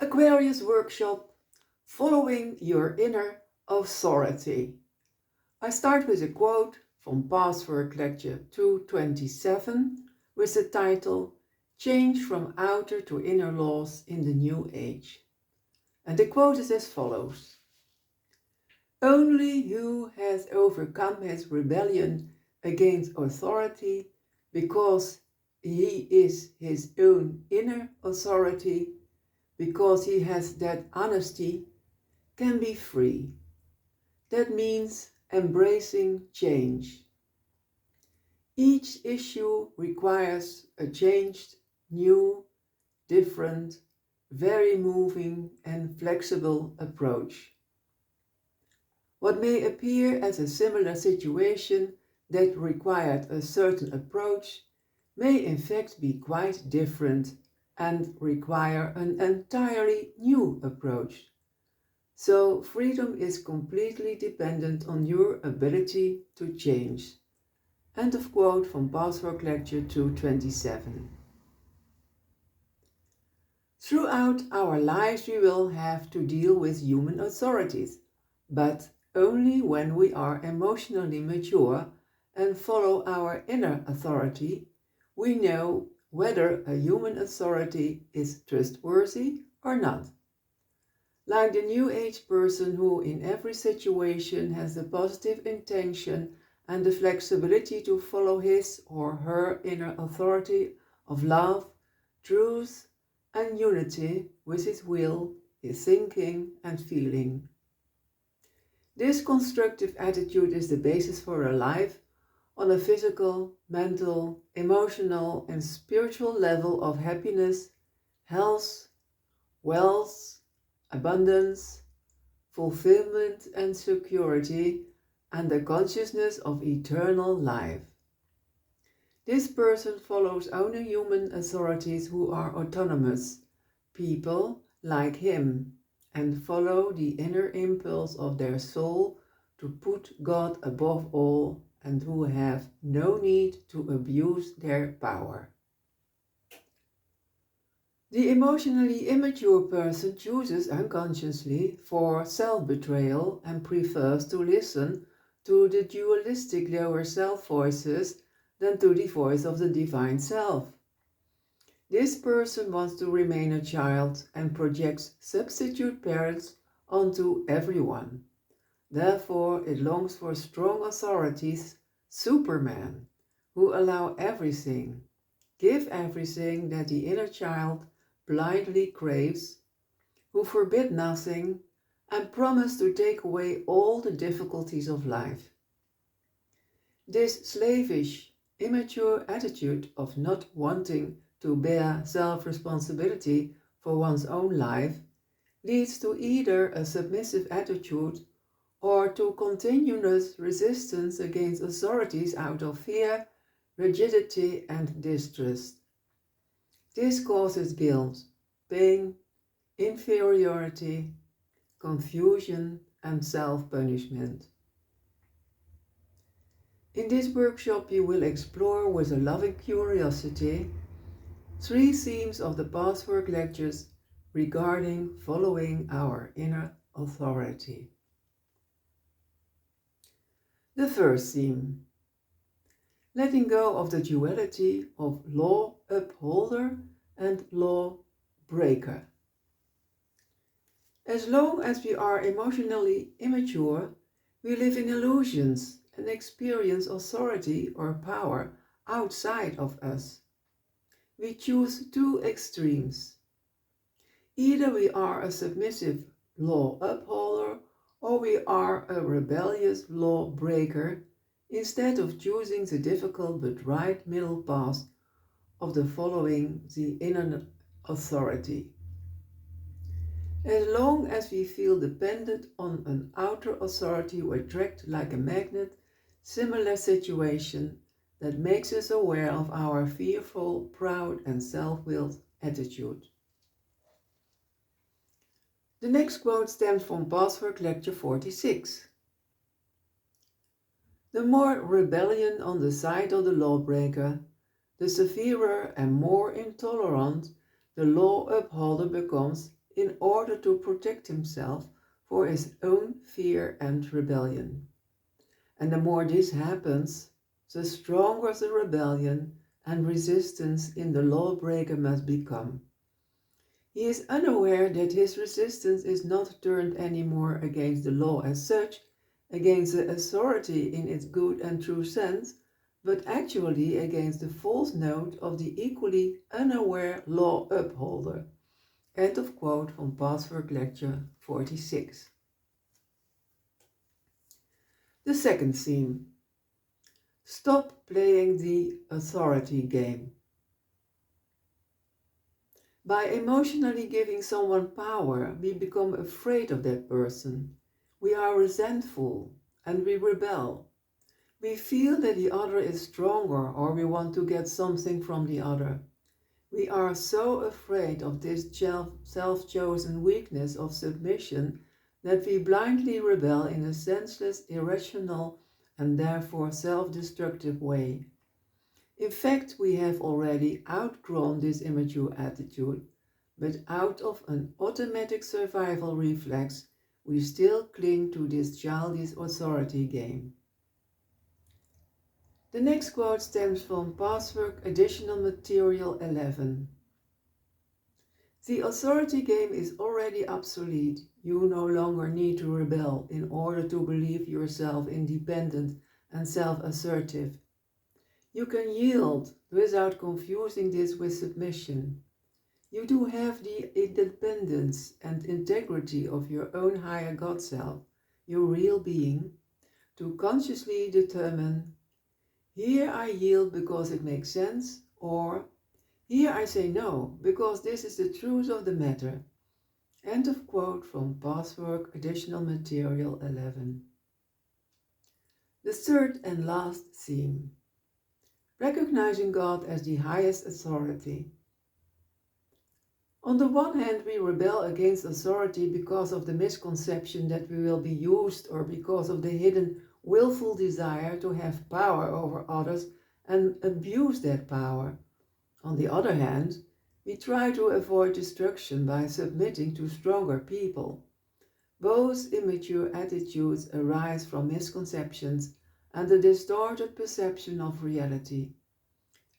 Aquarius workshop, following your inner authority. I start with a quote from Password Lecture 227 with the title Change from Outer to Inner Laws in the New Age. And the quote is as follows. Only who has overcome his rebellion against authority because he is his own inner authority, because he has that honesty, can be free. That means embracing change. Each issue requires a changed, new, different, very moving and flexible approach. What may appear as a similar situation that required a certain approach may in fact be quite different and require an entirely new approach. So freedom is completely dependent on your ability to change. End of quote from Password Lecture 227. Throughout our lives we will have to deal with human authorities, but only when we are emotionally mature and follow our inner authority, we know whether a human authority is trustworthy or not. Like the New Age person who in every situation has the positive intention and the flexibility to follow his or her inner authority of love, truth, and unity with his will, his thinking and feeling. This constructive attitude is the basis for a life on a physical, mental, emotional, and spiritual level of happiness, health, wealth, abundance, fulfillment and security, and the consciousness of eternal life. This person follows only human authorities who are autonomous, people like him, and follow the inner impulse of their soul to put God above all and who have no need to abuse their power. The emotionally immature person chooses unconsciously for self-betrayal and prefers to listen to the dualistic lower self voices than to the voice of the divine self. This person wants to remain a child and projects substitute parents onto everyone. Therefore, it longs for strong authorities, Superman, who allow everything, give everything that the inner child blindly craves, who forbid nothing and promise to take away all the difficulties of life. This slavish, immature attitude of not wanting to bear self-responsibility for one's own life leads to either a submissive attitude or to continuous resistance against authorities out of fear, rigidity and distrust. This causes guilt, pain, inferiority, confusion and self-punishment. In this workshop you will explore with a loving curiosity 3 themes of the Password Lectures regarding following our inner authority. The first theme: letting go of the duality of law upholder and law breaker. As long as we are emotionally immature, we live in illusions and experience authority or power outside of us. We choose 2 extremes. Either we are a submissive law upholder or we are a rebellious law breaker, instead of choosing the difficult but right middle path of the following the inner authority. As long as we feel dependent on an outer authority, we attract like a magnet similar situation that makes us aware of our fearful, proud and self-willed attitude. The next quote stems from Password Lecture 46. The more rebellion on the side of the lawbreaker, the severer and more intolerant the law upholder becomes in order to protect himself for his own fear and rebellion. And the more this happens, the stronger the rebellion and resistance in the lawbreaker must become. He is unaware that his resistance is not turned anymore against the law as such, against the authority in its good and true sense, but actually against the false note of the equally unaware law upholder. End of quote from Password Lecture 46. The second theme. Stop playing the authority game. By emotionally giving someone power, we become afraid of that person. We are resentful and we rebel. We feel that the other is stronger or we want to get something from the other. We are so afraid of this self-chosen weakness of submission that we blindly rebel in a senseless, irrational, and therefore self-destructive way. In fact, we have already outgrown this immature attitude, but out of an automatic survival reflex, we still cling to this childish authority game. The next quote stems from Password Additional Material 11. The authority game is already obsolete. You no longer need to rebel in order to believe yourself independent and self-assertive. You can yield without confusing this with submission. You do have the independence and integrity of your own higher God self, your real being, to consciously determine, here I yield because it makes sense, or here I say no because this is the truth of the matter. End of quote from Password Additional Material 11. The third and last theme. Recognizing God as the highest authority. On the one hand, we rebel against authority because of the misconception that we will be used, or because of the hidden willful desire to have power over others and abuse that power. On the other hand, we try to avoid destruction by submitting to stronger people. Both immature attitudes arise from misconceptions and a distorted perception of reality.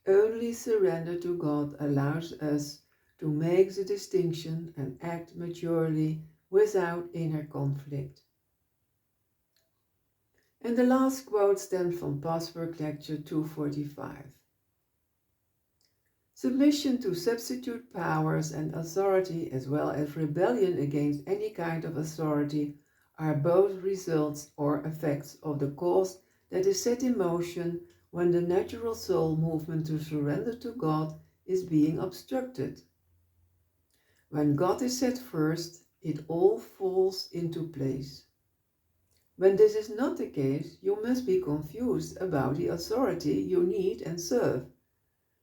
Only surrender to God allows us to make the distinction and act maturely without inner conflict. And the last quote stems from Password Lecture 245. Submission to substitute powers and authority, as well as rebellion against any kind of authority, are both results or effects of the cause that is set in motion when the natural soul movement to surrender to God is being obstructed. When God is set first, it all falls into place. When this is not the case, you must be confused about the authority you need and serve.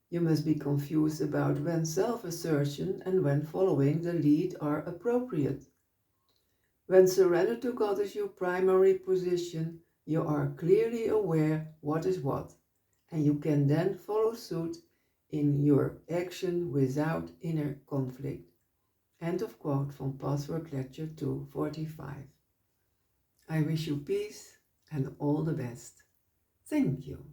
You must be confused about when self-assertion and when following the lead are appropriate. When surrender to God is your primary position, you are clearly aware what is what, and you can then follow suit in your action without inner conflict. End of quote from Password Lecture 245. I wish you peace and all the best. Thank you.